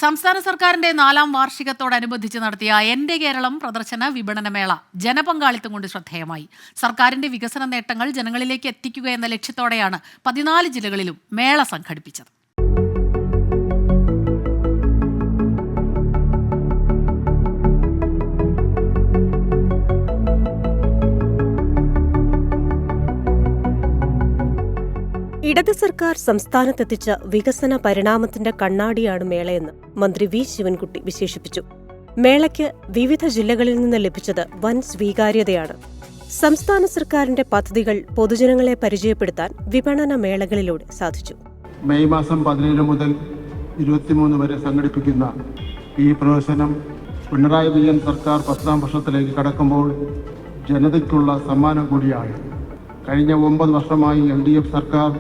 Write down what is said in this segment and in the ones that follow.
സംസ്ഥാന സർക്കാരിന്റെ 4ാം വാർഷികത്തോടനുബന്ധിച്ച് നടത്തിയ എന്റെ കേരളം പ്രദർശന വിപണനമേള ജനപങ്കാളിത്തം കൊണ്ട് ശ്രദ്ധേയമായി. സർക്കാരിന്റെ വികസന നേട്ടങ്ങൾ ജനങ്ങളിലേക്ക് എത്തിക്കുക എന്ന ലക്ഷ്യത്തോടെയാണ് 14 ജില്ലകളിലും മേള സംഘടിപ്പിച്ചത്. ഇടത് സർക്കാർ സംസ്ഥാനത്തെത്തിച്ച വികസന പരിണാമത്തിന്റെ കണ്ണാടിയാണ് മേളയെന്ന് മന്ത്രി വി ശിവൻകുട്ടി വിശേഷിപ്പിച്ചു. മേളയ്ക്ക് വിവിധ ജില്ലകളിൽ നിന്ന് ലഭിച്ചത് വൻ സ്വീകാര്യതയാണ്. സംസ്ഥാന സർക്കാരിന്റെ പദ്ധതികൾ പൊതുജനങ്ങളെ പരിചയപ്പെടുത്താൻ വിപണന മേളകളിലൂടെ സാധിച്ചു. മെയ് മാസം 17 മുതൽ 23 വരെ സംഘടിപ്പിക്കുന്ന ഈ പ്രദർശനം പിണറായി വിജയൻ സർക്കാർ 10ാം വർഷത്തിലേക്ക് കടക്കുമ്പോൾ ജനതയ്ക്കുള്ള സമ്മാനം കൂടിയാണ്. കഴിഞ്ഞ 9 വർഷമായി LDF സർക്കാർ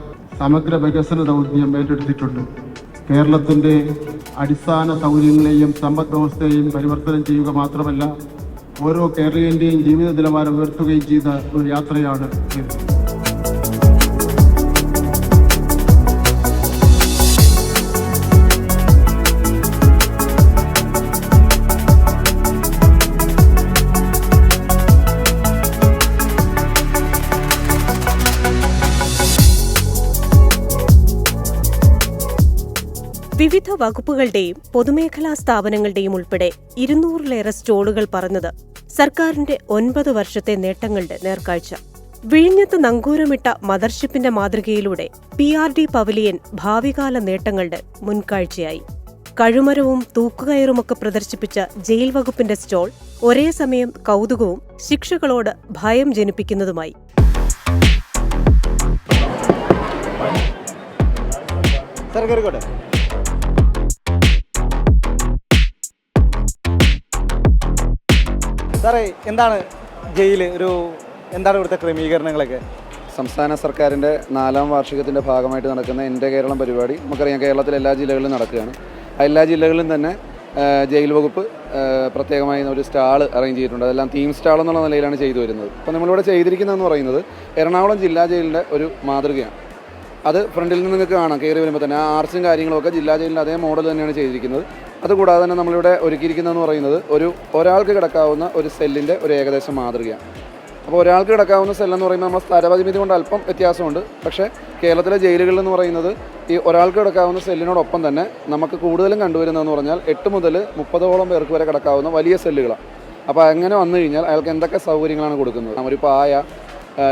സമഗ്ര വികസന ദൗത്യം ഏറ്റെടുത്തിട്ടുണ്ട്. കേരളത്തിൻ്റെ അടിസ്ഥാന സൗകര്യങ്ങളെയും സമ്പദ് വ്യവസ്ഥയെയും പരിവർത്തനം ചെയ്യുക മാത്രമല്ല, ഓരോ കേരളീയൻ്റെയും ജീവിത നിലവാരം ഉയർത്തുകയും ചെയ്ത ഒരു യാത്രയാണ് ഇത്. വിവിധ വകുപ്പുകളുടെയും പൊതുമേഖലാ സ്ഥാപനങ്ങളുടെയും ഉൾപ്പെടെ 200-ലേറെ സ്റ്റോളുകൾ പറഞ്ഞത് സർക്കാരിന്റെ 9 വർഷത്തെ നേട്ടങ്ങളുടെ നേർക്കാഴ്ച. വിഴിഞ്ഞത്ത് നങ്കൂരമിട്ട മദർഷിപ്പിന്റെ മാതൃകയിലൂടെ PRD പവലിയൻ ഭാവികാല നേട്ടങ്ങളുടെ മുൻകാഴ്ചയായി. കഴുമരവും തൂക്കുകയറുമൊക്കെ പ്രദർശിപ്പിച്ച ജയിൽ വകുപ്പിന്റെ സ്റ്റോൾ ഒരേ സമയം കൗതുകവും ശിക്ഷകളോട് ഭയം ജനിപ്പിക്കുന്നതുമായി. സാറേ, എന്താണ് ജയിൽ എന്താണ് ഇവിടുത്തെ ക്രമീകരണങ്ങളൊക്കെ? സംസ്ഥാന സർക്കാരിൻ്റെ 4ാം വാർഷികത്തിൻ്റെ ഭാഗമായിട്ട് നടക്കുന്ന എൻ്റെ കേരളം പരിപാടി നമുക്കറിയാം, കേരളത്തിലെ എല്ലാ ജില്ലകളിലും നടക്കുകയാണ്. എല്ലാ ജില്ലകളിലും തന്നെ ജയിൽ വകുപ്പ് പ്രത്യേകമായി ഒരു സ്റ്റാൾ അറേഞ്ച് ചെയ്തിട്ടുണ്ട്. അതെല്ലാം തീം സ്റ്റാൾ എന്നുള്ള നിലയിലാണ് ചെയ്തു വരുന്നത്. അപ്പോൾ നമ്മളിവിടെ ചെയ്തിരിക്കുന്നതെന്ന് പറയുന്നത് എറണാകുളം ജില്ലാ ജയിലിൻ്റെ ഒരു മാതൃകയാണ്. അത് ഫ്രണ്ടിൽ നിന്ന് നിങ്ങൾക്ക് കാണാം, കയറി വരുമ്പോൾ തന്നെ ആ ആർച്ചും കാര്യങ്ങളൊക്കെ ജില്ലാ ജയിലിൻ്റെ അതേ മോഡൽ തന്നെയാണ് ചെയ്തിരിക്കുന്നത്. അതുകൂടാതെ തന്നെ നമ്മളിവിടെ ഒരുക്കിയിരിക്കുന്നതെന്ന് പറയുന്നത് ഒരാൾക്ക് കിടക്കാവുന്ന ഒരു സെല്ലിൻ്റെ ഒരു ഏകദേശം മാതൃകയാണ്. അപ്പോൾ ഒരാൾക്ക് കിടക്കാവുന്ന സെല്ലെന്ന് പറയുമ്പോൾ നമ്മൾ സ്ഥലപരിമിതി കൊണ്ട് അല്പം വ്യത്യാസമുണ്ട്. പക്ഷേ കേരളത്തിലെ ജയിലുകളെന്ന് പറയുന്നത് ഈ ഒരാൾക്ക് കിടക്കാവുന്ന സെല്ലിനോടൊപ്പം തന്നെ നമുക്ക് കൂടുതലും കണ്ടുവരുന്നതെന്ന് പറഞ്ഞാൽ 8 മുതൽ 30ഓളം പേർക്ക് വരെ കിടക്കാവുന്ന വലിയ സെല്ലുകളാണ്. അപ്പോൾ അങ്ങനെ വന്നു കഴിഞ്ഞാൽ അയാൾക്ക് എന്തൊക്കെ സൗകര്യങ്ങളാണ് കൊടുക്കുന്നത്? ഒരു പായ,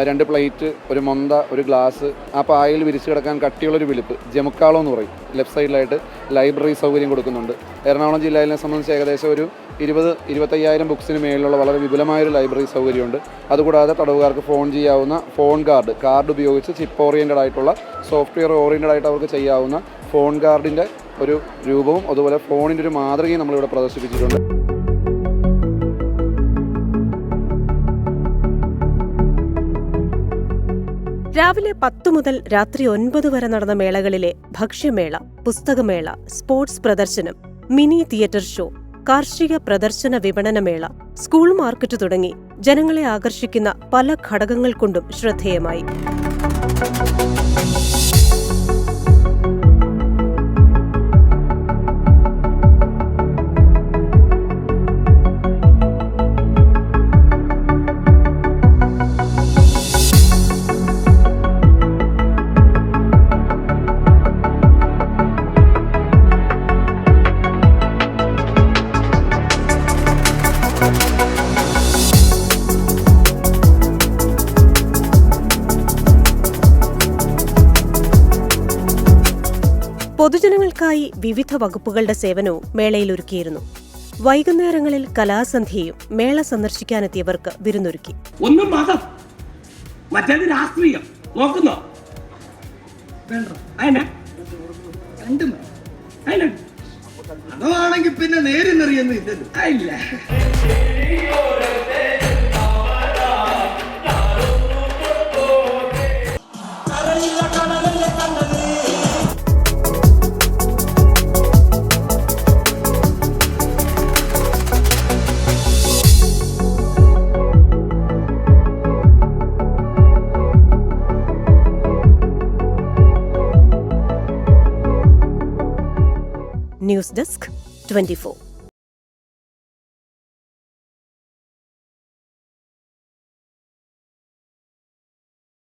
2 പ്ലേറ്റ്, ഒരു മൊന്ത, ഒരു ഗ്ലാസ്, ആ പായയിൽ വിരിച്ചു കിടക്കാൻ കട്ടിയുള്ളൊരു വിളിപ്പ്, ജമുക്കാളോ എന്ന് പറയും. ലെഫ്റ്റ് സൈഡിലായിട്ട് ലൈബ്രറി സൗകര്യം കൊടുക്കുന്നുണ്ട്. എറണാകുളം ജില്ലയിലെ സംബന്ധിച്ച് ഏകദേശം ഒരു 20-25,000 ബുക്സിന് മേളിലുള്ള വളരെ വിപുലമായൊരു ലൈബ്രറി സൗകര്യമുണ്ട്. അതുകൂടാതെ തടവുകാർക്ക് ഫോൺ ചെയ്യാവുന്ന ഫോൺ കാർഡ് ഉപയോഗിച്ച് ചിപ്പ് ഓറിയൻറ്റഡ് ആയിട്ടുള്ള സോഫ്റ്റ്വെയർ ഓറിയൻറ്റഡ് ആയിട്ട് അവർക്ക് ചെയ്യാവുന്ന ഫോൺ കാർഡിൻ്റെ ഒരു രൂപവും അതുപോലെ ഫോണിൻ്റെ ഒരു മാതൃകയും നമ്മളിവിടെ പ്രദർശിപ്പിച്ചിട്ടുണ്ട്. രാവിലെ 10 മുതൽ രാത്രി 9 വരെ നടന്ന മേളകളിലെ ഭക്ഷ്യമേള, പുസ്തകമേള, സ്പോർട്സ് പ്രദർശനം, മിനി തിയേറ്റർ ഷോ, കാർഷിക പ്രദർശന വിപണനമേള, സ്കൂൾ മാർക്കറ്റ് തുടങ്ങി ജനങ്ങളെ ആകർഷിക്കുന്ന പല ഘടകങ്ങൾ കൊണ്ടും ശ്രദ്ധേയമായി. പൊതുജനങ്ങൾക്കായി വിവിധ വകുപ്പുകളുടെ സേവനവും മേളയിൽ ഒരുക്കിയിരുന്നു. വൈകുന്നേരങ്ങളിൽ കലാസന്ധ്യയും മേള സന്ദർശിക്കാനെത്തിയവർക്ക് വിരുന്നൊരുക്കി. ഒന്നും മതം, മറ്റേത് രാഷ്ട്രീയം നോക്കുന്നോ? അതാണെങ്കിൽ പിന്നെ നേരിന്നറിയൊന്നും ഇല്ല. News desk 24.